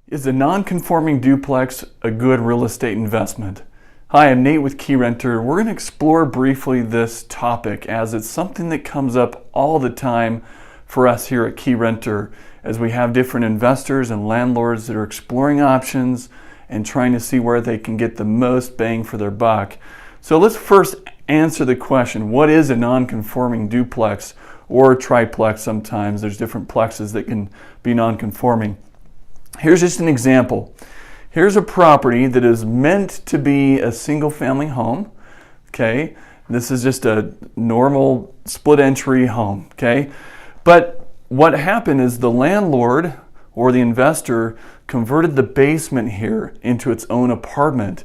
Is a non-conforming duplex a good real estate investment? Hi, I'm Nate with Keyrenter. We're going to explore briefly this topic as it's something that comes up all the time for us here at Keyrenter as we have different investors and landlords that are exploring options and trying to see where they can get the most bang for their buck. So let's first answer the question, what is a non-conforming duplex or triplex? Sometimes there's different plexes that can be non-conforming. Here's just an example. Here's a property that is meant to be a single family home. Okay, this is just a normal split entry home. Okay, but what happened is the landlord or the investor converted the basement here into its own apartment.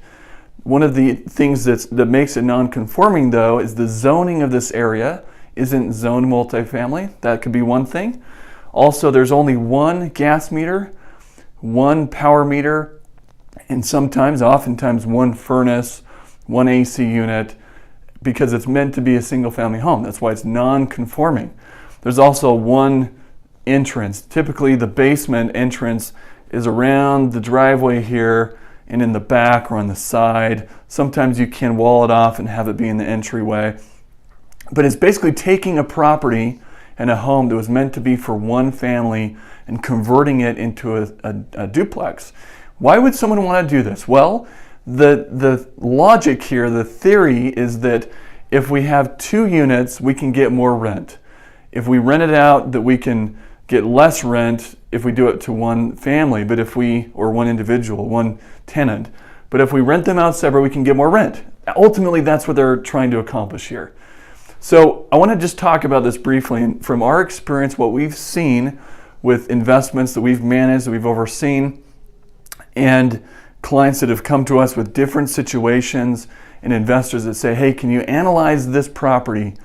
One of the things that makes it non-conforming though is the zoning of this area isn't zoned multifamily. That could be one thing. Also, there's only one gas meter, one power meter, and oftentimes one furnace, one AC unit, because it's meant to be a single family home. That's why it's non-conforming. There's also one entrance. Typically the basement entrance is around the driveway here and in the back or on the side. Sometimes you can wall it off and have it be in the entryway. But it's basically taking a property and a home that was meant to be for one family and converting it into a duplex. Why would someone want to do this? Well, the logic here, the theory is that if we have two units, we can get more rent. If we rent it out, that we can get less rent if we do it to one family, or one individual, one tenant. But if we rent them out separate, we can get more rent. Ultimately, that's what they're trying to accomplish here. So I want to just talk about this briefly. And from our experience, what we've seen with investments that we've managed, that we've overseen, and clients that have come to us with different situations, and investors that say, hey, can you analyze this property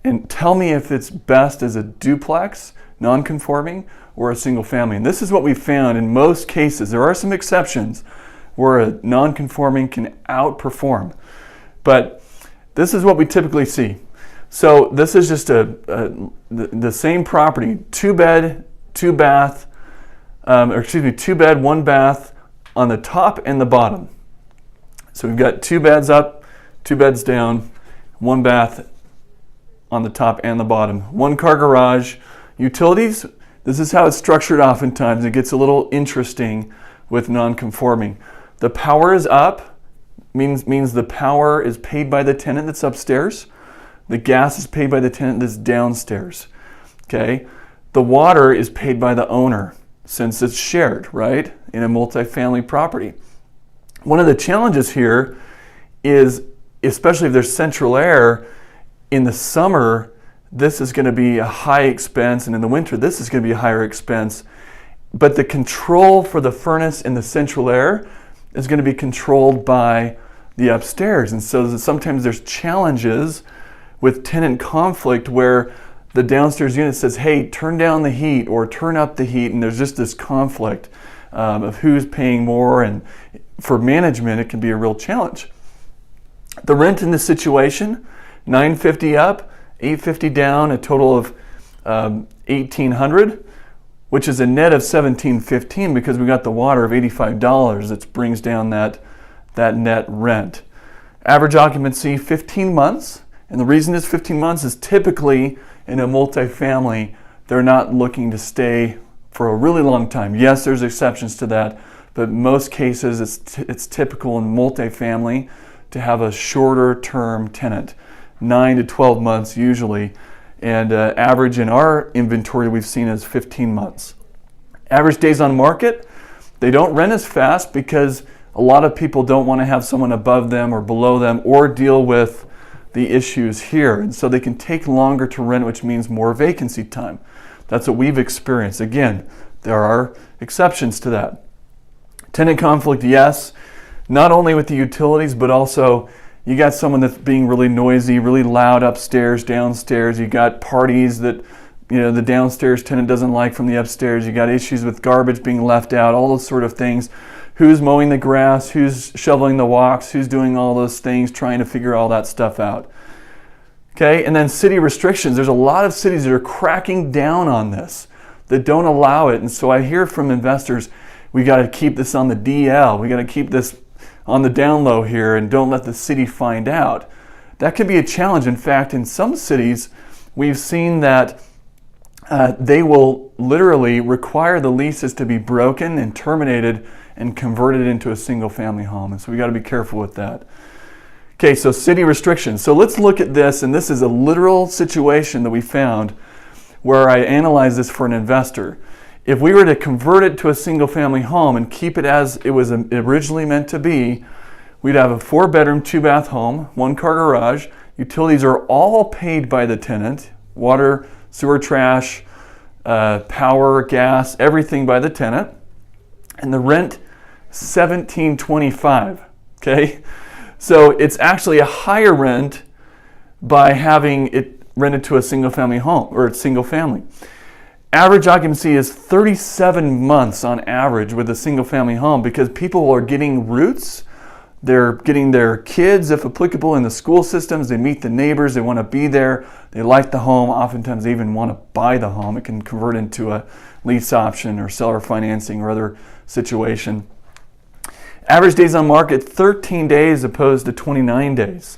and tell me if it's best as a duplex, non-conforming, or a single family? And this is what we found in most cases. There are some exceptions where a non-conforming can outperform, but this is what we typically see. So this is just the same property, two bed, two bed, one bath on the top and the bottom. So we've got two beds up, two beds down, one bath on the top and the bottom, one car garage, utilities. This is how it's structured oftentimes. It gets a little interesting with non-conforming. The power is up, means the power is paid by the tenant that's upstairs. The gas is paid by the tenant that's downstairs. Okay? The water is paid by the owner since it's shared, right, in a multifamily property. One of the challenges here is, especially if there's central air, in the summer, this is going to be a high expense, and in the winter, this is going to be a higher expense. But the control for the furnace and the central air is going to be controlled by the upstairs. And so sometimes there's challenges with tenant conflict where the downstairs unit says, hey, turn down the heat or turn up the heat, and there's just this conflict of who's paying more, and for management it can be a real challenge. The rent in this situation, $950 up, $850 down, a total of $1,800, which is a net of $1,715 because we got the water of $85 that brings down that net rent. Average occupancy 15 months, and the reason it's 15 months is typically in a multifamily, they're not looking to stay for a really long time. Yes, there's exceptions to that, but most cases it's typical in multifamily to have a shorter term tenant, 9 to 12 months usually, and average in our inventory we've seen is 15 months. Average days on market, they don't rent as fast because a lot of people don't want to have someone above them or below them or deal with the issues here, and so they can take longer to rent, which means more vacancy time. That's what we've experienced. Again, there are exceptions to that. Tenant conflict, yes, not only with the utilities, but also you got someone that's being really noisy, really loud upstairs, downstairs. You got parties that the downstairs tenant doesn't like from the upstairs. You got issues with garbage being left out, all those sort of things. Who's mowing the grass, who's shoveling the walks, who's doing all those things, trying to figure all that stuff out. Okay, and then city restrictions. There's a lot of cities that are cracking down on this, that don't allow it. And so I hear from investors, we got to keep this on the DL, we got to keep this on the down low here and don't let the city find out. That could be a challenge. In fact, in some cities, we've seen that they will literally require the leases to be broken and terminated and converted into a single family home. And so we got to be careful with that. Okay, so city restrictions. So let's look at this, and this is a literal situation that we found where I analyzed this for an investor. If we were to convert it to a single family home and keep it as it was originally meant to be, we'd have a 4-bedroom, 2-bath home, 1-car garage. Utilities are all paid by the tenant. Water, sewer, trash, power, gas, everything by the tenant. And the rent, $17.25, okay? So it's actually a higher rent by having it rented to a single family home or a single family. Average occupancy is 37 months on average with a single family home because people are getting roots. They're getting their kids, if applicable, in the school systems. They meet the neighbors. They want to be there. They like the home. Oftentimes they even want to buy the home. It can convert into a lease option or seller financing or other situation. Average days on market, 13 days opposed to 29 days.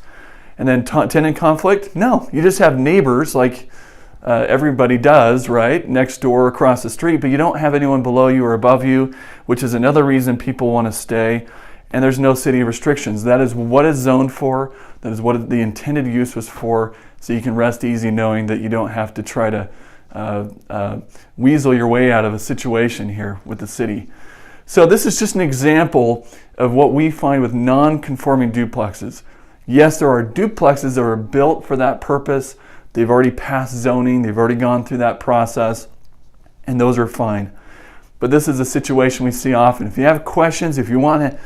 And then tenant conflict? No, you just have neighbors like everybody does, right? Next door, across the street, but you don't have anyone below you or above you, which is another reason people want to stay. And there's no city restrictions. That is what it's zoned for. That is what the intended use was for. So you can rest easy knowing that you don't have to try to weasel your way out of a situation here with the city. So this is just an example of what we find with non-conforming duplexes. Yes, there are duplexes that are built for that purpose. They've already passed zoning. They've already gone through that process, and those are fine. But this is a situation we see often. If you have questions, if you want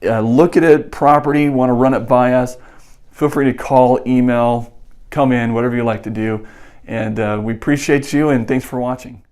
to look at a property, want to run it by us, feel free to call, email, come in, whatever you like to do. And we appreciate you, and thanks for watching.